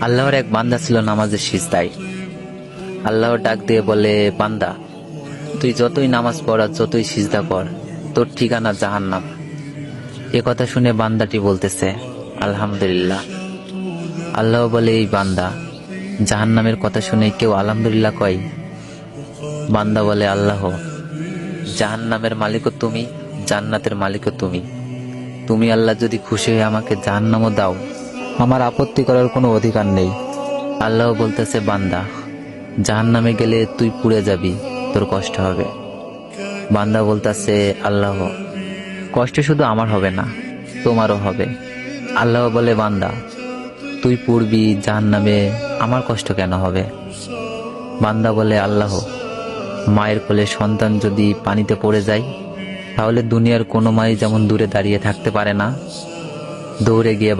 আল্লাহর এক বান্দা ছিল নামাজের সিজদায়। আল্লাহর ডাক দিয়ে বলে, বান্দা, তুই যতই নামাজ পড় আর যতই সিজদা কর, তোর ঠিকানা জাহান্নাম। এ কথা শুনে বান্দাটি বলতেছে, আলহামদুলিল্লাহ। আল্লাহ বলে, এই বান্দা, জাহান্নামের কথা শুনে কেউ আলহামদুলিল্লাহ কয়? বান্দা বলে, আল্লাহ, জাহান্নামের মালিকও তুমি, জান্নাতের মালিকও তুমি। তুমি আল্লাহ যদি খুশি হয়ে আমাকে জাহান্নামও দাও, আমার আপত্তি করার কোনো অধিকার নেই। আল্লাহ বলতেছে, বান্দা, জাহান্নামে গেলে তুই পুড়ে যাবি, তোর কষ্ট হবে। বান্দা বলতেছে, আল্লাহ, কষ্ট শুধু আমার হবে না, তোমারও হবে। আল্লাহ বলে, বান্দা, তুই পুড়বি জাহান্নামে, আমার কষ্ট কেন হবে? বান্দা বলে, আল্লাহ, মায়ের কোলে সন্তান যদি পানিতে পড়ে যায়, তাহলে দুনিয়ার কোনো মাই যেমন দূরে দাঁড়িয়ে থাকতে পারে না, দৌড়ে গিয়ে